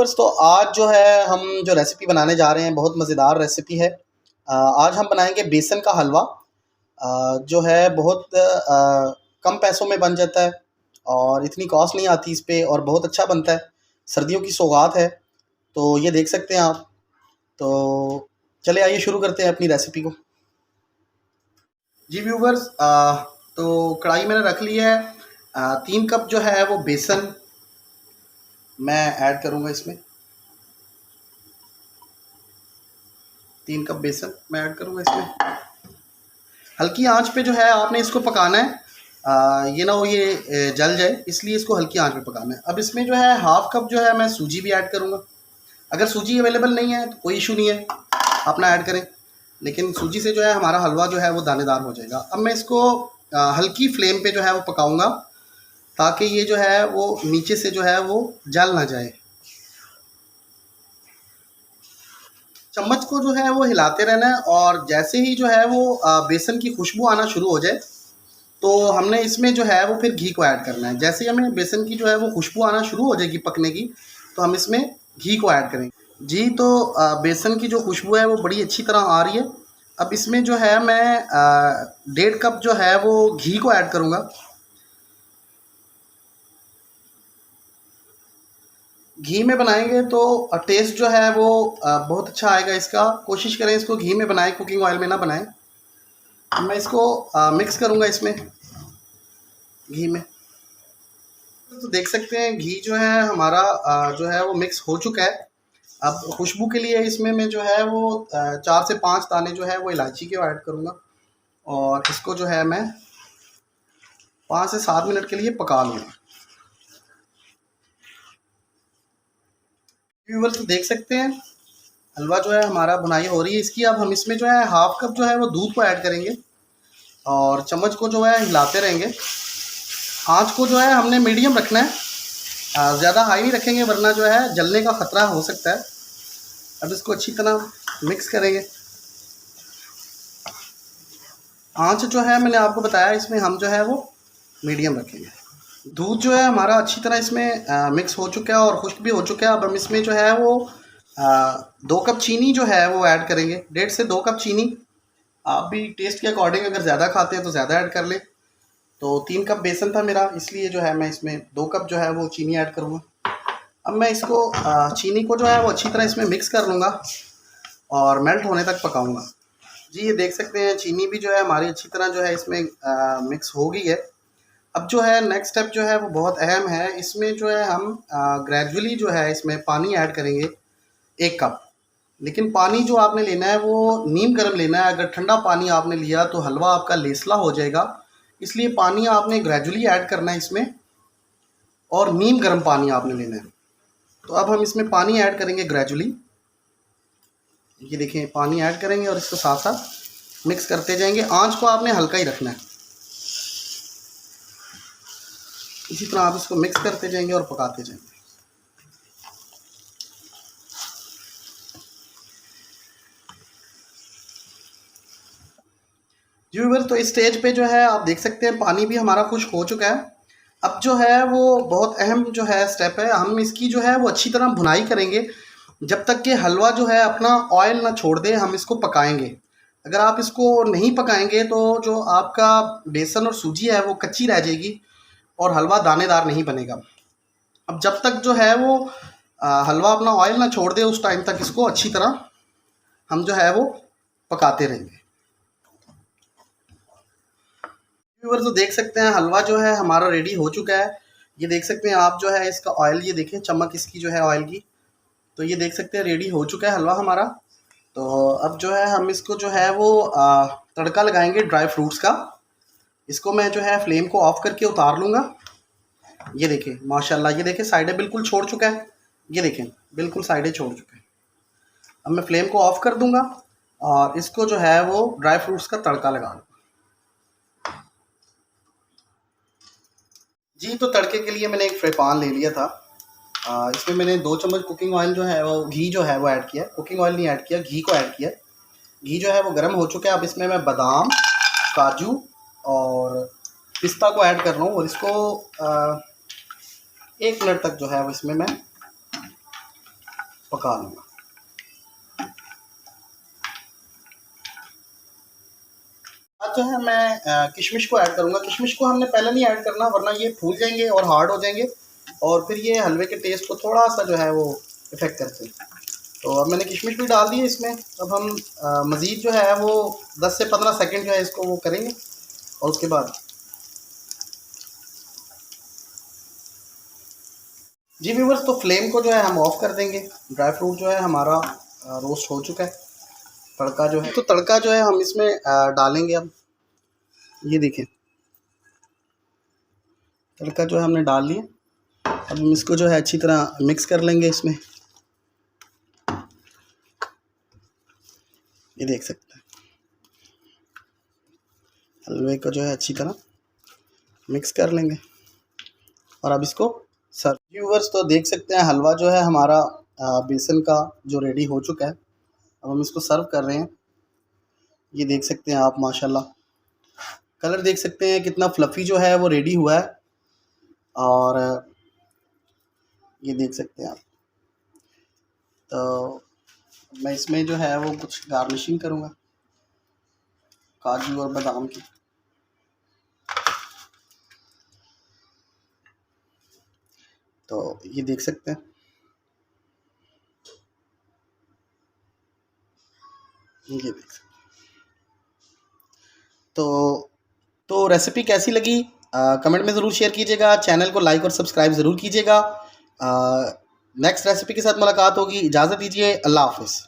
Viewers, तो आज जो है हम जो रेसिपी बनाने जा रहे हैं बहुत मज़ेदार रेसिपी है। आज हम बनाएंगे बेसन का हलवा, जो है बहुत कम पैसों में बन जाता है और इतनी कॉस्ट नहीं आती इस पे और बहुत अच्छा बनता है। सर्दियों की सौगात है, तो ये देख सकते हैं आप। तो चले आइए शुरू करते हैं अपनी रेसिपी को। जी व्यूवर्स, तो कढ़ाई मैंने रख ली है। 3 कप जो है वो बेसन मैं ऐड करूँगा इसमें। 3 कप बेसन मैं ऐड करूँगा इसमें। हल्की आंच पे जो है आपने इसको पकाना है। ये ना हो ये जल जाए, इसलिए इसको हल्की आंच पे पकाना है। अब इसमें जो है 1/2 कप जो है मैं सूजी भी ऐड करूँगा। अगर सूजी अवेलेबल नहीं है तो कोई इशू नहीं है, आप ना ऐड करें, लेकिन सूजी से जो है हमारा हलवा जो है वो दानेदार हो जाएगा। अब मैं इसको हल्की फ्लेम पे जो है वो पकाऊंगा, ताकि ये जो है वो नीचे से जो है वो जल ना जाए। चम्मच को जो है वो हिलाते रहना है और जैसे ही जो है वो बेसन की खुशबू आना शुरू हो जाए तो हमने इसमें जो है वो फिर घी को ऐड करना है। जैसे ही हमें बेसन की जो है वो खुशबू आना शुरू हो जाएगी पकने की, तो हम इसमें घी को ऐड करेंगे। जी, तो बेसन की जो खुशबू है वो बड़ी अच्छी तरह आ रही है। अब इसमें जो है मैं 1.5 कप जो है वो घी को ऐड करूँगा। घी में बनाएंगे तो टेस्ट जो है वो बहुत अच्छा आएगा इसका। कोशिश करें इसको घी में बनाएं, कुकिंग ऑयल में ना बनाएं। मैं इसको मिक्स करूँगा इसमें घी में। तो देख सकते हैं घी जो है हमारा जो है वो मिक्स हो चुका है। अब खुशबू के लिए इसमें मैं जो है वो 4 से 5 दाने जो है वो इलायची के ऐड करूँगा और इसको जो है मैं 5 से 7 मिनट के लिए पका लूँगा। व्यूअर्स, तो देख सकते हैं हलवा जो है हमारा बुनाई हो रही है इसकी। अब हम इसमें जो है 1/2 कप जो है वो दूध को ऐड करेंगे और चम्मच को जो है हिलाते रहेंगे। आँच को जो है हमने मीडियम रखना है, ज़्यादा हाई नहीं रखेंगे वरना जो है जलने का ख़तरा हो सकता है। अब इसको अच्छी तरह मिक्स करेंगे। आँच जो है मैंने आपको बताया इसमें हम जो है वो मीडियम रखेंगे। दूध जो है हमारा अच्छी तरह इसमें मिक्स हो चुका है और खुश्क भी हो चुका है। अब हम इसमें जो है वो 2 कप चीनी जो है वो ऐड करेंगे। 1.5 से 2 कप चीनी। आप भी टेस्ट के अकॉर्डिंग अगर ज़्यादा खाते हैं तो ज़्यादा ऐड कर लें। तो 3 कप बेसन था मेरा, इसलिए जो है मैं इसमें 2 कप जो है वो चीनी ऐड करूँगा। अब मैं इसको चीनी को जो है वो अच्छी तरह इसमें मिक्स कर लूँगा और मेल्ट होने तक पकाऊँगा। जी, ये देख सकते हैं चीनी भी जो है हमारी अच्छी तरह जो है इसमें मिक्स हो गई है। अब जो है नेक्स्ट स्टेप जो है वो बहुत अहम है। इसमें जो है हम ग्रेजुअली जो है इसमें पानी ऐड करेंगे 1 कप। लेकिन पानी जो आपने लेना है वो नीम गर्म लेना है। अगर ठंडा पानी आपने लिया तो हलवा आपका लेसला हो जाएगा, इसलिए पानी आपने ग्रेजुअली ऐड करना है इसमें और नीम गर्म पानी आपने लेना है। तो अब हम इसमें पानी ऐड करेंगे ग्रेजुअली। ये देखिए पानी ऐड करेंगे और इसको साथ साथ मिक्स करते जाएंगे। आँच को आपने हल्का ही रखना है। इसी तरह आप इसको मिक्स करते जाएंगे और पकाते जाएंगे। जी व्यूअर्स, तो इस स्टेज पे जो है आप देख सकते हैं पानी भी हमारा खुश्क हो चुका है। अब जो है वो बहुत अहम जो है स्टेप है, हम इसकी जो है वो अच्छी तरह भुनाई करेंगे जब तक कि हलवा जो है अपना ऑयल ना छोड़ दे। हम इसको पकाएंगे। अगर आप इसको नहीं पकाएंगे तो जो आपका बेसन और सूजी है वो कच्ची रह जाएगी और हलवा दानेदार नहीं बनेगा। अब जब तक जो है वो हलवा अपना ऑयल ना छोड़ दे उस टाइम तक इसको अच्छी तरह हम जो है वो पकाते रहेंगे। व्यूअर्स, तो देख सकते हैं हलवा जो है हमारा रेडी हो चुका है। ये देख सकते हैं आप जो है इसका ऑयल, ये देखें चमक इसकी जो है ऑयल की। तो ये देख सकते हैं रेडी हो चुका है हलवा हमारा। तो अब जो है हम इसको जो है वो तड़का लगाएंगे ड्राई फ्रूट्स का। इसको मैं जो है फ्लेम को ऑफ करके उतार लूँगा। ये देखें माशाल्लाह, ये देखें साइडें बिल्कुल छोड़ चुका है। ये देखें बिल्कुल साइडें छोड़ चुके हैं। अब मैं फ्लेम को ऑफ कर दूंगा और इसको जो है वो ड्राई फ्रूट्स का तड़का लगा लूँगा। जी, तो तड़के के लिए मैंने एक फ्राई पैन ले लिया था। इसमें मैंने 2 चम्मच कुकिंग ऑयल जो है वो घी जो है वो ऐड किया। कुकिंग ऑयल नहीं ऐड किया, घी को ऐड किया। घी जो है वो गर्म हो चुका है। अब इसमें मैं बादाम, काजू और पिस्ता को ऐड कर रहा हूँ और इसको 1 मिनट तक जो है वो इसमें मैं पका लूँगा। अब जो है मैं किशमिश को ऐड करूँगा। किशमिश को हमने पहले नहीं ऐड करना, वरना ये फूल जाएंगे और हार्ड हो जाएंगे और फिर ये हलवे के टेस्ट को थोड़ा सा जो है वो इफ़ेक्ट करते हैं। तो अब मैंने किशमिश भी डाल दी है इसमें। अब हम मज़ीद जो है वो 10 से 15 सेकंड जो है इसको वो करेंगे और उसके बाद जी व्यूवर्स, तो फ्लेम को जो है हम ऑफ़ कर देंगे। ड्राई फ्रूट जो है हमारा रोस्ट हो चुका है। तड़का जो है, तो तड़का जो है हम इसमें डालेंगे। अब ये देखिए, तड़का जो है हमने डाल लिया। अब हम इसको जो है अच्छी तरह मिक्स कर लेंगे इसमें। ये देख सकते हैं, हलवे को जो है अच्छी तरह मिक्स कर लेंगे और अब इसको सर्व। व्यूवर्स, तो देख सकते हैं हलवा जो है हमारा बेसन का जो रेडी हो चुका है। अब हम इसको सर्व कर रहे हैं। ये देख सकते हैं आप, माशाल्लाह कलर देख सकते हैं कितना फ्लफ़ी जो है वो रेडी हुआ है। और ये देख सकते हैं आप। तो मैं इसमें जो है वो कुछ गार्निशिंग करूँगा काजू और बादाम की। तो ये देख सकते हैं, ये देख सकते हैं। तो रेसिपी कैसी लगी कमेंट में ज़रूर शेयर कीजिएगा। चैनल को लाइक और सब्सक्राइब ज़रूर कीजिएगा। नेक्स्ट रेसिपी के साथ मुलाकात होगी। इजाज़त दीजिए। अल्लाह हाफ़िज़।